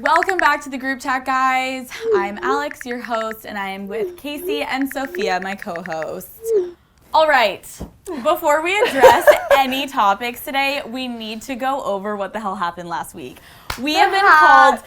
Welcome back to the group chat, guys. I'm Alex, your host, and I am with Casey and Sophia, my co-hosts. All right, before we address any topics today, we need to go over what the hell happened last week. We have been called,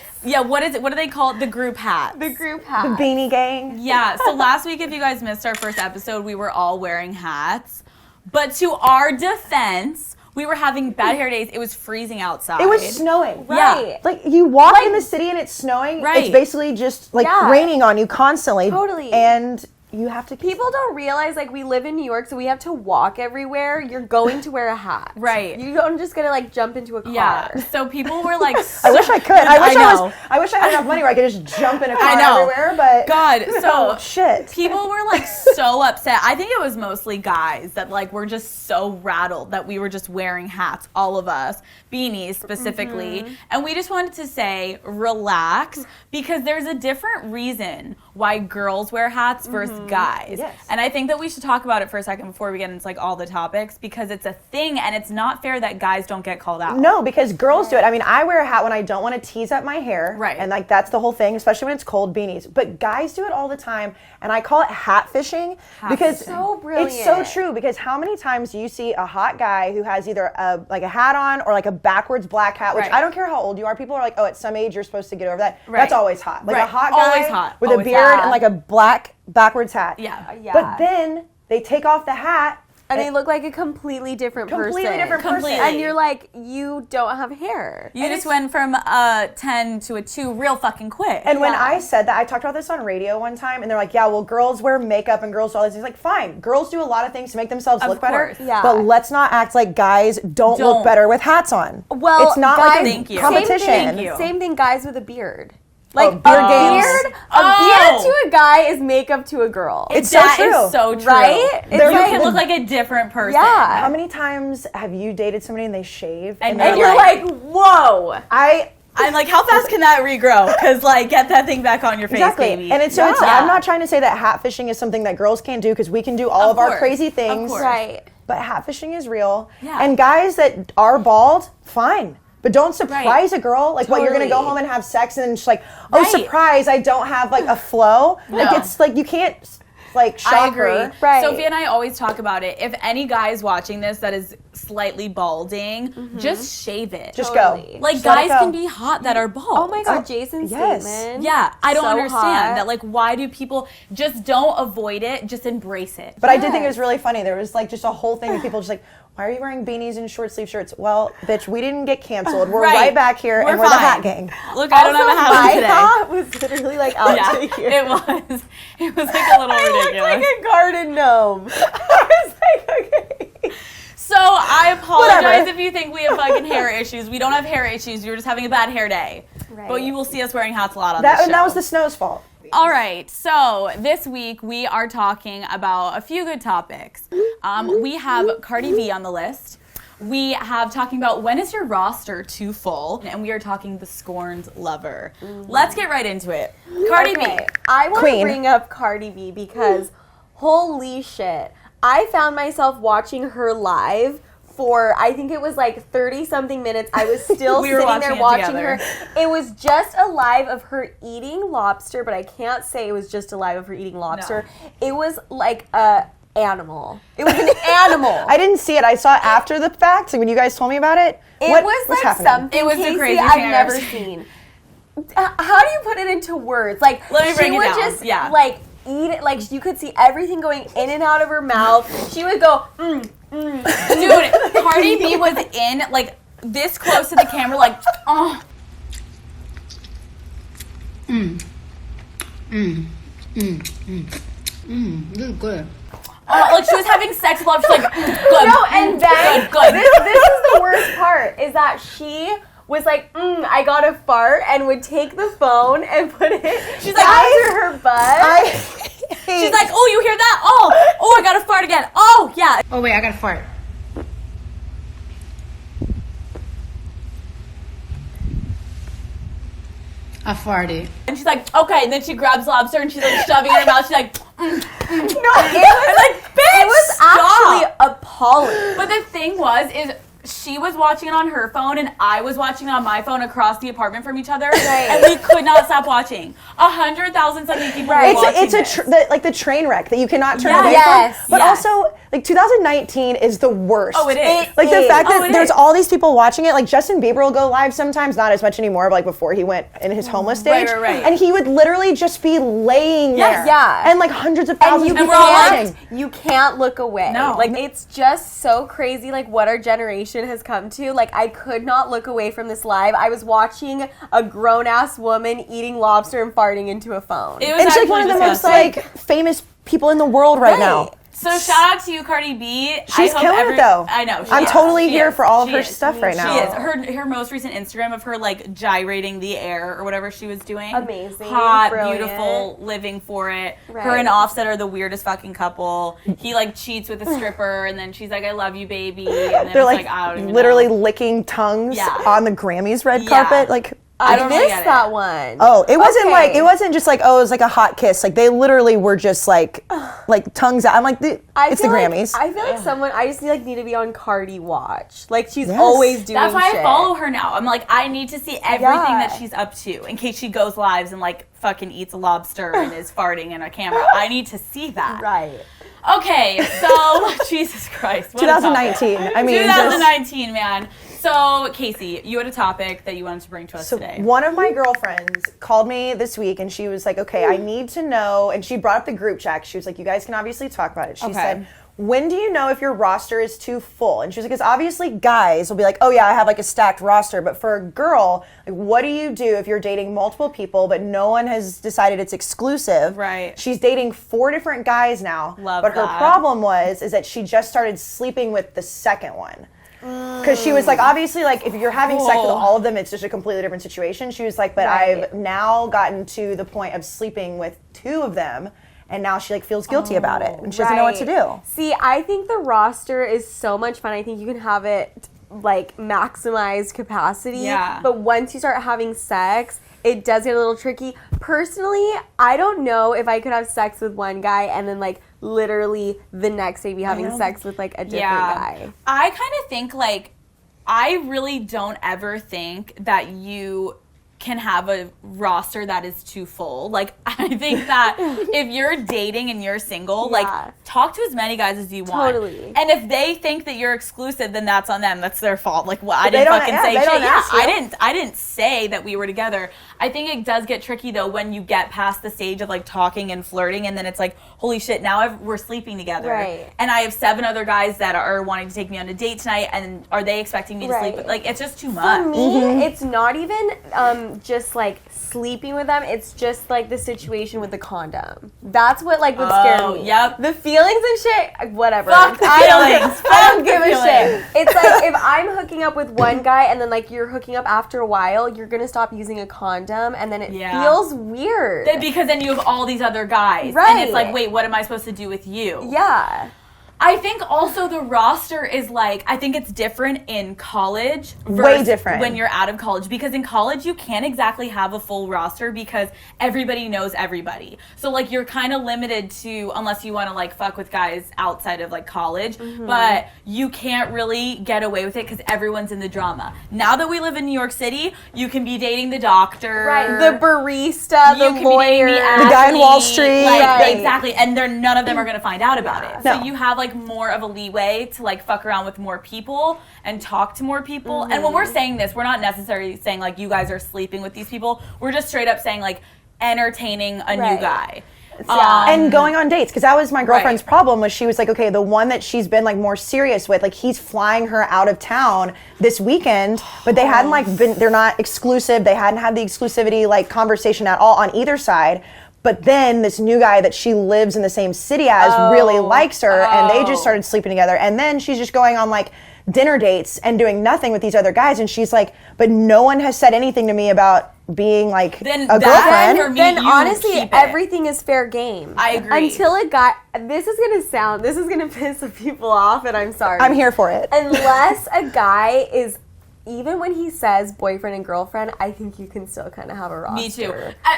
what is it? What do they call it? The group hat. The group hat. The beanie gang. Yeah, so last week, if you guys missed our first episode, we were all wearing hats. But to our defense, we were having bad hair days. It was freezing outside. It was snowing. Right. Yeah. Like, you walk in the city and it's snowing. Right. It's basically just, raining on you constantly. Totally. And you have to... People don't realize, we live in New York, so we have to walk everywhere. You're going to wear a hat. Right. You don't just gonna, jump into a car. Yeah. So people were like... I wish I could. I wish I had enough money where I could just jump in a car everywhere, but... God, so... shit. People were, so upset. I think it was mostly guys that, were just so rattled that we were just wearing hats, all of us, beanies specifically. Mm-hmm. And we just wanted to say, relax, because there's a different reason why girls wear hats versus guys. Yes. And I think that we should talk about it for a second before we get into, all the topics, because it's a thing, and it's not fair that guys don't get called out. No, because girls do it. I mean, I wear a hat when I don't want to tease up my hair. Right. And, that's the whole thing, especially when it's cold, beanies. But guys do it all the time, and I call it hat fishing because so brilliant. It's so true, because how many times do you see a hot guy who has either a hat on or a backwards black hat, which I don't care how old you are. People are like, oh, at some age you're supposed to get over that. Right. That's always hot. A hot guy always hot. with Always a beard hot. and a black backwards hat. Yeah. But then they take off the hat. And they look like a completely different person. And you're like, you don't have hair. You just went from a 10 to a 2 real fucking quick. And when I said that, I talked about this on radio one time, and they're like, yeah, well, girls wear makeup and girls do all these things. Like, fine, girls do a lot of things to make themselves look better. Yeah. But let's not act like guys don't look better with hats on. Well, it's not guys, a competition. Thank you. Same thing, guys with a beard. Beard a beard to a guy is makeup to a girl. It's so true. Is so true. Right? You can look like a different person. Yeah. How many times have you dated somebody and they shave? And you're like, whoa. I'm like, how fast can that regrow? Because, get that thing back on your face, baby. And it's I'm not trying to say that hat fishing is something that girls can't do, because we can do all of our crazy things. Of course. Right. But hat fishing is real. Yeah. And guys that are bald, fine. But don't surprise a girl, what, you're going to go home and have sex and then she's like, oh, surprise, I don't have, a flow. No. It's you can't, shock I agree. her. Right. Sophia and I always talk about it. If any guy is watching this that is slightly balding, just shave it. Just go. Guys can be hot that are bald. Oh my God, Jason Statham. Yeah, I don't So understand hot. that. Why do people just don't avoid it? Just embrace it. But I did think it was really funny. There was, just a whole thing of people just why are you wearing beanies and short sleeve shirts? Well, bitch, we didn't get canceled. We're right back here, and we're the hat gang. Look, I don't have a hat on today. My hat was literally out to here. It was. It was a little ridiculous. I looked like a garden gnome. I was okay. So I apologize if you think we have fucking hair issues. We don't have hair issues. We were just having a bad hair day. Right. But you will see us wearing hats a lot on this show. And that was the snow's fault. All right, so this week we are talking about a few good topics. We have Cardi B on the list. We have talking about when is your roster too full, and we are talking the scorned lover. Let's get right into it. Cardi B. I want to bring up Cardi B because holy shit, I found myself watching her live for, I think it was 30-something minutes. I was still sitting there watching her. It was just a live of her eating lobster, but I can't say it was just a live of her eating lobster. No. It was like a animal. It was an animal. I didn't see it. I saw it after the fact. When you guys told me about it. It was something, it was Casey, the crazy I've never seen. How do you put it into words? Let me bring it down. Just, eat it. You could see everything going in and out of her mouth. She would go, Dude, Cardi B was in, this close to the camera, oh. This is good. She was having sex with love. She's like, good. No, and then, good. This is the worst part, is that she was like, I got a fart, and would take the phone and put it under her butt. She's like, oh, you hear that? Oh, I got a fart again. Oh, yeah. Oh, wait, I got a fart. I farted. And she's like, okay. And then she grabs lobster and she's shoving it in her mouth. She's like, No, it was bitch, it was actually appalling. But the thing was, she was watching it on her phone and I was watching it on my phone across the apartment from each other, and we could not stop watching. 100,000 something people were watching It's like the train wreck that you cannot turn away Yes. from. But also, like 2019 is the worst. Oh, it is. Like the fact that there's is. all these people watching it. Like Justin Bieber will go live sometimes, not as much anymore, but like before he went in his homeless stage. Right. And he would literally just be laying there. Yeah. And like hundreds of thousands of And people we're all watching. You can't look away. No. Like, it's just so crazy, like, what our generation has come to. Like, I could not look away from this live. I was watching a grown-ass woman eating lobster and farting into a phone. It was And she's like one of the most disgusting. like famous people in the world right now. So shout out to you, Cardi B. She's killing it though. I know. I'm totally here for all of She her is. stuff right now. She is. Her most recent Instagram of her like gyrating the air or whatever she was doing. Amazing. Hot, Brilliant. beautiful, living for it. Right. Her and Offset are the weirdest fucking couple. He like cheats with a stripper and then she's like, I love you, baby. And then They're it's like I don't even literally know. licking tongues Yeah. on the Grammys red Yeah. carpet. Like I don't really missed get it. that one. oh, it wasn't Okay. like it wasn't just like oh, it was like a hot kiss. Like they literally were just like tongues out. I'm like it's the feel like- Grammys. I feel like I just need to be on Cardi watch. Like, she's Yes. always doing That's why shit. I follow her now. I'm like, I need to see everything Yeah. that she's up to in case she goes lives and like fucking eats a lobster and is farting in a camera. I need to see that. Right. Okay, so Jesus Christ. What a topic. 2019. I mean, 2019, man. So, Casey, you had a topic that you wanted to bring to us So today. one of my girlfriends called me this week and she was like, okay, I need to know, and she brought up the group chat. She was like, you guys can obviously talk about it. She Okay. said, when do you know if your roster is too full? And she was like, because obviously guys will be like, oh yeah, I have like a stacked roster. But for a girl, like, what do you do if you're dating multiple people, but no one has decided it's exclusive? Right. She's dating 4 different guys now. Love but her that. problem is that she just started sleeping with the second one. Because she was like, obviously, like, if you're having sex with Whoa. all of them, it's just a completely different situation. She was like, but Right. I've now gotten to the point of sleeping with 2 of them, and now she, like, feels guilty about it, and she doesn't know what to do. See, I think the roster is so much fun. I think you can have it, like, maximized capacity. Yeah. But once you start having sex, it does get a little tricky. Personally, I don't know if I could have sex with one guy and then, like, literally the next day be having sex with, like, a different guy. I kind of think, like, I really don't ever think that you can have a roster that is too full. Like, I think that if you're dating and you're single, Yeah. like, talk to as many guys as you want. Totally. And if they think that you're exclusive, then that's on them. That's their fault. Like, well, I they didn't don't- fucking yeah, say they shit. don't Yeah, ask you. I didn't say that we were together. I think it does get tricky, though, when you get past the stage of, like, talking and flirting, and then it's like, holy shit, now we're sleeping together. Right. And I have 7 other guys that are wanting to take me on a date tonight, and are they expecting me to sleep Right. with? Like, it's just too For much. me, it's not even just like sleeping with them. It's just like the situation with the condom. That's what like would scare me. Yep. The feelings and shit, whatever. Fuck the I feelings. don't give Fuck a the shit. It's like if I'm hooking up with one guy and then like you're hooking up after a while, you're gonna stop using a condom and then it Yeah. feels weird. Because then you have all these other guys. And Right. it's like, wait, what am I supposed to do with you? Yeah. I think also the roster is like, I think it's different in college. Way different. When you're out of college. Because in college, you can't exactly have a full roster because everybody knows everybody. So, like, you're kind of limited to, unless you want to, like, fuck with guys outside of, like, college. But you can't really get away with it because everyone's in the drama. Now that we live in New York City, you can be dating the doctor. Right. The barista, You the can be dating lawyer. the guy in Wall athlete, Street. like, Right. exactly, and none of them are gonna find out about it. So No. you have like more of a leeway to like fuck around with more people and talk to more people. And when we're saying this, we're not necessarily saying like you guys are sleeping with these people. We're just straight up saying like entertaining a new Right. guy. And going on dates, because that was my girlfriend's Right. problem. Was she was like, okay, the one that she's been like more serious with, like he's flying her out of town this weekend, but they hadn't like been, they're not exclusive. They hadn't had the exclusivity like conversation at all on either side. But then this new guy that she lives in the same city as really likes her, and they just started sleeping together. And then she's just going on like dinner dates and doing nothing with these other guys. And she's like, but no one has said anything to me about being like Then a that- girlfriend. for me, Then you honestly, keep it. everything is fair game. I agree. Until it got. This is gonna piss some people off, and I'm sorry. I'm here for it. Unless a guy is, even when he says boyfriend and girlfriend, I think you can still kind of have a roster. Me too.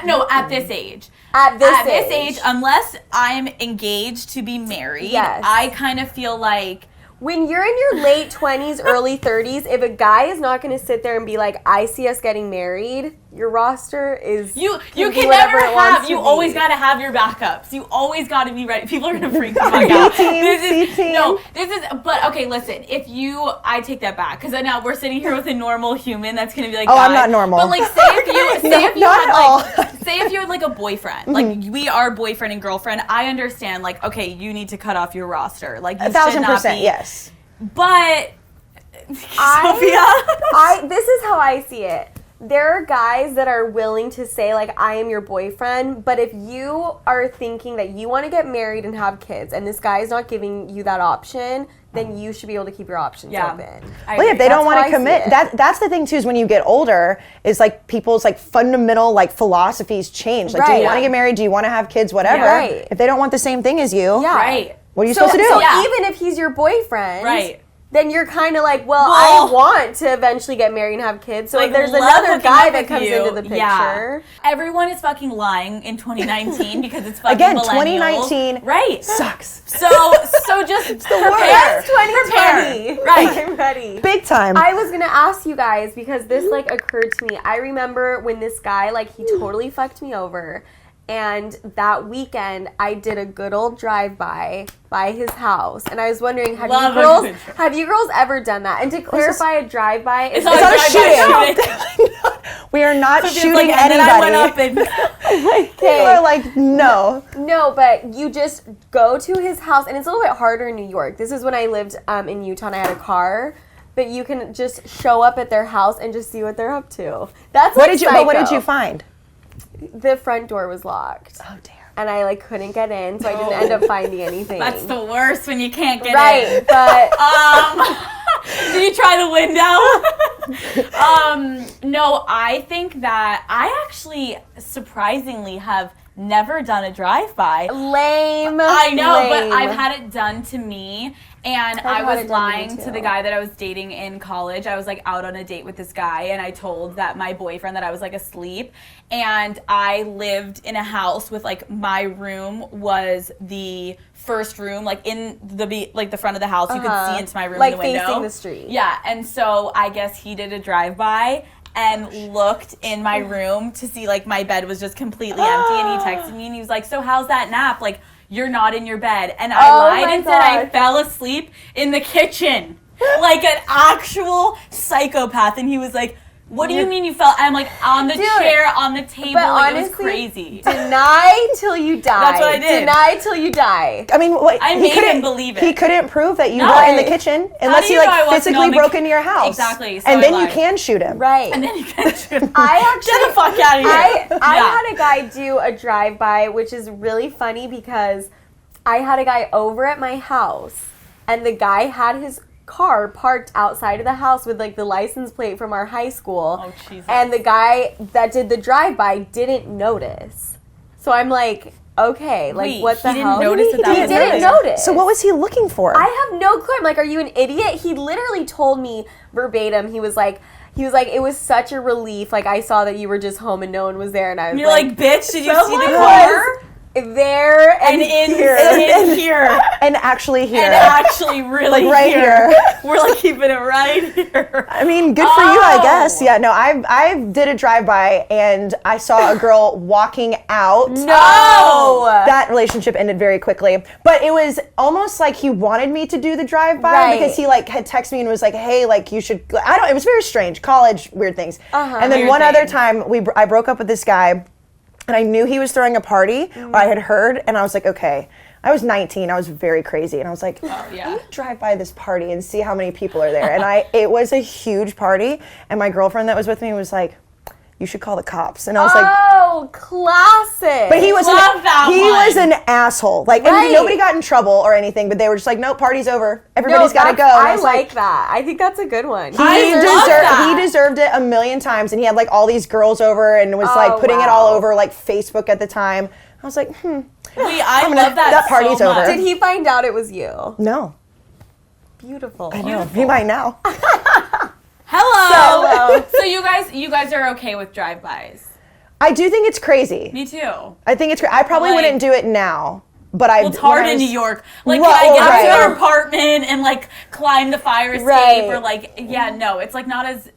No, at this age. At this age, unless I'm engaged to be married, Yes. I kind of feel like when you're in your late 20s, early 30s, if a guy is not going to sit there and be like, I see us getting married, your roster is You can never have. You always got to have your backups. You always got to be ready. People are gonna freak the fuck out. This is. But okay, listen. I take that back because now we're sitting here with a normal human that's gonna be like, I'm not normal. But like, say if you had like a boyfriend, like we are boyfriend and girlfriend. I understand. Like, okay, you need to cut off your roster. Like, you 1,000%, yes. But Sophia, this is how I see it. There are guys that are willing to say, like, I am your boyfriend, but if you are thinking that you want to get married and have kids, and this guy is not giving you that option, then you should be able to keep your options open. Well, if they don't want to commit, that's the thing too. Is when you get older, is like people's like fundamental like philosophies change. Like, do you want to get married? Do you want to have kids? Whatever. Yeah. Right. If they don't want the same thing as you, what are you supposed to do? So even if he's your boyfriend, then you're kind of like, well, I want to eventually get married and have kids. So like, if there's another guy that comes into the picture. Everyone is fucking lying in 2019 because it's fucking again, millennials. 2019 sucks. So just prepare. 2020. Right. I'm ready. Big time. I was going to ask you guys because this like occurred to me. I remember when this guy, like, he totally fucked me over. And that weekend, I did a good old drive-by by his house. And I was wondering, have you girls ever done that? And to clarify, a drive-by is not a shooting. We are not shooting anybody. And then I went up and you are like, no. No, but you just go to his house. And it's a little bit harder in New York. This is when I lived in Utah and I had a car. But you can just show up at their house and just see what they're up to. That's what did you find? The front door was locked. Oh, damn. And I like couldn't get in, so I didn't end up finding anything. That's the worst when you can't get in. Right, but did you try the window? No, I think that I actually surprisingly have never done a drive-by. Lame. I know, but I've had it done to me. And I was lying to the guy that I was dating in college. I was like out on a date with this guy, and I told that my boyfriend that I was like asleep. And I lived in a house with like my room was the first room, like in the front of the house. You could see into my room like in the window, facing the street. Yeah, and so I guess he did a drive-by and looked in my room to see like my bed was just completely empty. And he texted me and he was like, "So how's that nap? Like, you're not in your bed." And I lied and said I fell asleep in the kitchen like an actual psychopath. And he was like, "What do you mean you fell?" I'm like, on the chair, on the table. But like, honestly, it was crazy. Deny till you die. That's what I did. Deny till you die. I mean, I made him believe it. He couldn't prove that you were in the kitchen unless he like physically broke into your house. Exactly. So and then you can shoot him. Right. And then you can shoot him. Get the fuck out of here. I had a guy do a drive-by, which is really funny because I had a guy over at my house, and the guy had his car parked outside of the house with like the license plate from our high school. Oh, Jesus. And the guy that did the drive-by didn't notice. So I'm like, okay, like, wait, what the hell? He didn't notice that He didn't notice. So what was he looking for? I have no clue. I'm like, are you an idiot? He literally told me verbatim. He was like, it was such a relief. Like, I saw that you were just home and no one was there. And I was You're like, bitch, did you see the someone car? There and in here. And here. And actually here. And actually really like right here. We're like keeping it right here. I mean, good for you, I guess. Yeah, no, I did a drive-by and I saw a girl walking out. No! That relationship ended very quickly. But it was almost like he wanted me to do the drive-by because he like had texted me and was like, hey, like you should, it was very strange. College, weird things. And then one other time, I broke up with this guy. And I knew he was throwing a party, or I had heard, and I was like, okay. I was 19, I was very crazy, and I was like, I'm gonna drive by this party and see how many people are there. And it was a huge party, and my girlfriend that was with me was like, you should call the cops. And I was like, oh, classic. But he was an asshole. Like, and nobody got in trouble or anything, but they were just like, nope, party's over. Everybody's got to go. And I like that. I think that's a good one. He deserved it a million times, and he had like all these girls over and was like putting it all over like Facebook at the time. I was like, Wait, I love that party's so much. over. Did he find out it was you? No. Beautiful. I know. He might now. Hello. So you guys are okay with drive-bys? I do think it's crazy. Me too. I think it's crazy. I probably wouldn't do it now. But it's hard in New York. Like, can I get to her apartment and like climb the fire escape or like, it's like not as,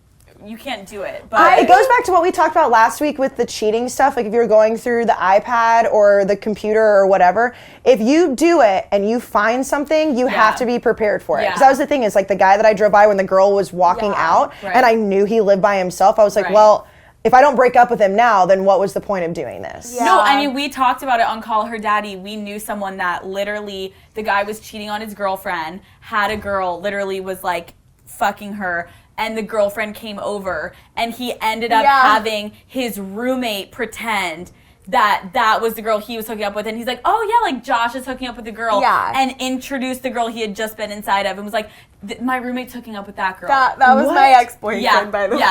you can't do it. But it goes back to what we talked about last week with the cheating stuff. Like if you're going through the iPad or the computer or whatever, if you do it and you find something, you have to be prepared for it. Because that was the thing is like the guy that I drove by when the girl was walking out and I knew he lived by himself. I was like, well, if I don't break up with him now, then what was the point of doing this? Yeah. No, I mean, we talked about it on Call Her Daddy. We knew someone that literally, the guy was cheating on his girlfriend, had a girl, literally was like fucking her, and the girlfriend came over, and he ended up having his roommate pretend that was the girl he was hooking up with, and he's like, oh yeah, like Josh is hooking up with the girl, and introduced the girl he had just been inside of, and was like, my roommate's hooking up with that girl. That was my ex-boyfriend, by the way.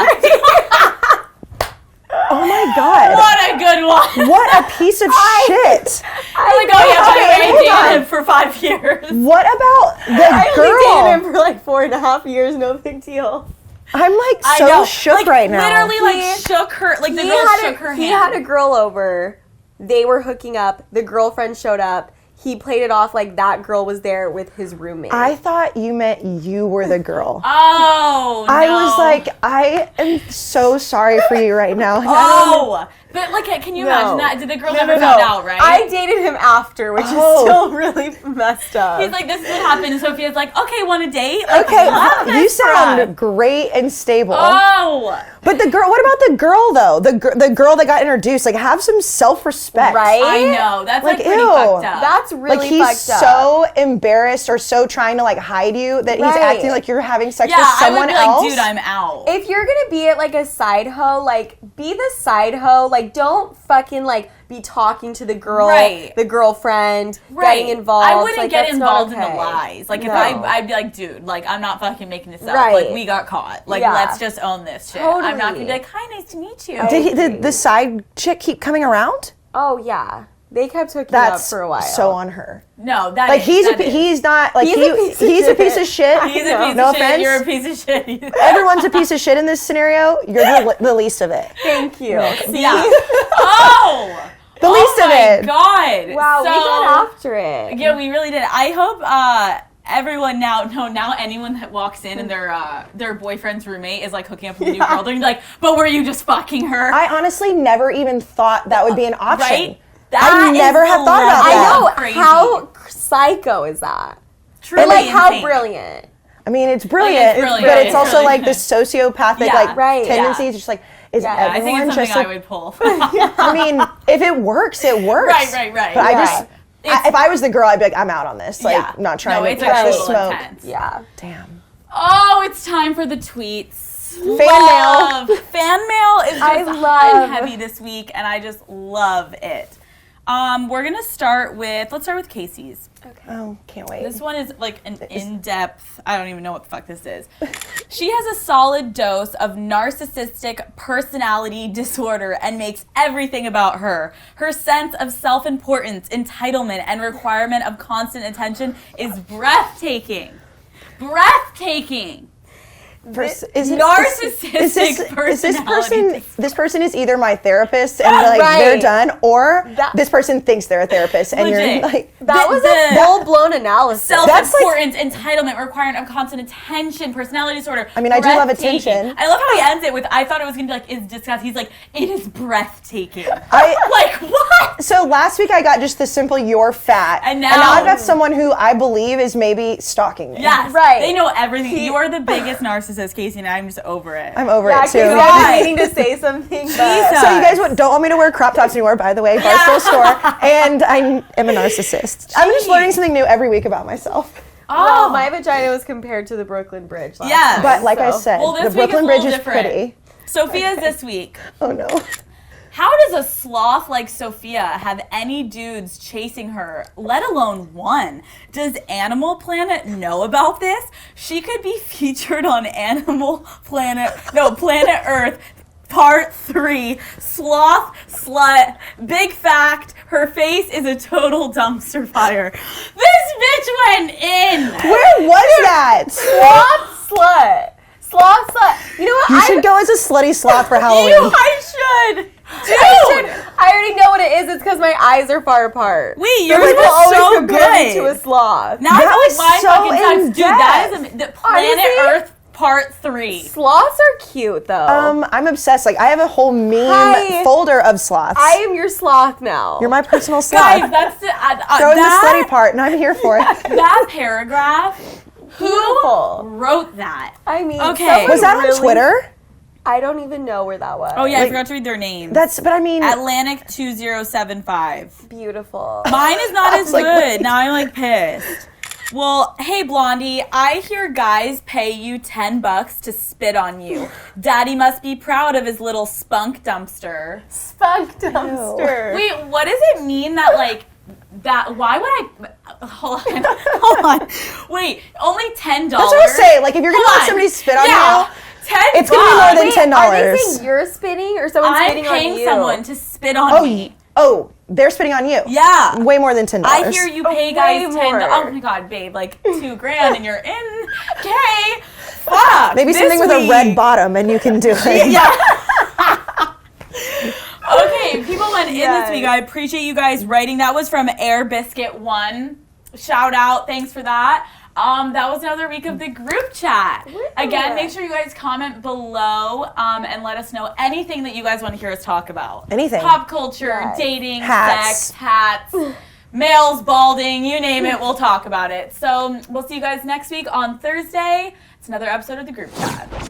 Oh my God. What a good one. What a piece of shit. I like, I dated him for 5 years. What about the girl? I dated him for like 4.5 years, no big deal. I'm like so shook like, right now. Literally like shook her, like the girl shook her hand. He had a girl over, they were hooking up, the girlfriend showed up, he played it off like that girl was there with his roommate. I thought you meant you were the girl. Oh, no. I was like, I am so sorry for you right now. But like, can you imagine that? Did the girl never found out, right? I dated him after, which is still really messed up. He's like, this is what happened. And Sophia's like, okay, want a date? Like, you sound great and stable. Oh. But the girl, what about the girl though? The girl that got introduced, like have some self-respect. Right? I know. That's like pretty ew. fucked up. That's really like he's fucked up. so embarrassed or so trying to like hide you that he's acting like you're having sex with someone I would be else. like, dude, I'm out. If you're gonna be at like a side hoe, like be the side hoe. Like don't fucking like be talking to the girl, the girlfriend, getting involved. I wouldn't like, get involved in the okay. lies. Like if I'd be like, dude, like I'm not fucking making this up. Like we got caught. Like let's just own this shit. Totally. I'm not gonna be like, hi, nice to meet you. Did the side chick keep coming around? Oh yeah. They kept hooking up for a while. So on her. No, that like is, he's not like he's a piece of shit. He's a piece no of offense. shit. You're a piece of shit. Everyone's a piece of shit in this scenario. You're the least of it. Thank you. Yeah. Oh. The least of it. Oh my God. Wow, we got after it. Yeah, we really did. I hope everyone now anyone that walks in and their boyfriend's roommate is like hooking up with a new girl, they're like, but were you just fucking her? I honestly never even thought that would be an option. Right? I never have thought about that. I know. Crazy. How psycho is that? Truly like insane. how brilliant. I mean, it's brilliant, but it's also like the sociopathic tendencies. Just like, is everyone I think it's something just I would pull. I mean, if it works, it works. Right. But I just, if I was the girl, I'd be like, I'm out on this. Like, not trying to catch the smoke. Intense. Yeah. Damn. Oh, it's time for the tweets. Fan mail. Fan mail is just high and heavy this week, and I just love it. We're gonna start with Casey's. Okay. Oh, can't wait. This one is like an in-depth, I don't even know what the fuck this is. She has a solid dose of narcissistic personality disorder and makes everything about her. Her sense of self-importance, entitlement, and requirement of constant attention is breathtaking. Breathtaking. Narcissistic personality. This person is either my therapist and they're done, or this person thinks they're a therapist and Legit. you're like, that was a full-blown analysis. Self-importance, entitlement, requirement of constant attention, personality disorder. I mean, I do love attention. I love how he ends it with, I thought it was going to be like, it's disgusting. He's like, it is breathtaking. Like, what? So last week I got just the simple, you're fat. And now I've got someone who I believe is maybe stalking me. Yes. Right. They know everything. You are the biggest narcissist, Casey, and I'm just over it. I'm over it too. I'm meaning to say something. Jesus. So you guys don't want me to wear crop tops anymore, by the way, Barstool store. And I am a narcissist. I'm just learning something new every week about myself. Oh, well, my vagina was compared to the Brooklyn Bridge last night, but like I said, the Brooklyn Bridge is pretty. Sophia's this week. Oh no. How does a sloth like Sophia have any dudes chasing her, let alone one? Does Animal Planet know about this? She could be featured on Planet Earth, Part 3, Sloth Slut. Big fact, her face is a total dumpster fire. This bitch went in. Where was that? Sloth Slut. Sloth Slut. You know what? You should go as a slutty sloth for Halloween. I should. Dude! I already know what it is. it's because my eyes are far apart. Wait, So yours people was always so compare me to a good. sloth. Now I That feel like was my so fucking sucks. Dude, that is in-depth. the Planet Honestly? Earth Part 3. Sloths are cute, though. I'm obsessed. Like I have a whole meme Hi. folder of sloths. I am your sloth now. You're my personal sloth. Guys, that's the, Throw in the slutty that, part, and I'm here for it. that paragraph. Who Beautiful. wrote that? I mean, Okay. someone Was that on really- Twitter? I don't even know where that was. Oh yeah, I Like- forgot to read their name. But I mean, Atlantic 2075. Beautiful. Mine is not I as was like, good. wait. Now I'm like pissed. Well, hey Blondie, I hear guys pay you $10 to spit on you. Daddy must be proud of his little spunk dumpster. Spunk dumpster. Wait, what does it mean that like that? Why would I? Hold on, hold on. Wait, only $10. that's what I say. Like if you're gonna Hold let on. somebody spit on Yeah, you, $10. it's gonna be more than Wait, $10. Are they saying you're spitting or someone's I'm spitting on paying you? someone to spit on me. Oh, they're spitting on you. Yeah. Way more than $10. I hear you pay guys Way $10. more. Oh my god, babe, like $2,000 and you're in. Okay, fuck. Maybe this something with a week. red bottom, and you can do it. Yeah. Okay, people went in Yes. this week. I appreciate you guys writing. That was from Air Biscuit 1. Shout out, thanks for that. That was another week of the group chat. Again, make sure you guys comment below and let us know anything that you guys want to hear us talk about. Anything. Pop culture, Yes. dating, Hats. sex, hats, males balding, you name it, we'll talk about it. So we'll see you guys next week on Thursday. It's another episode of the group chat.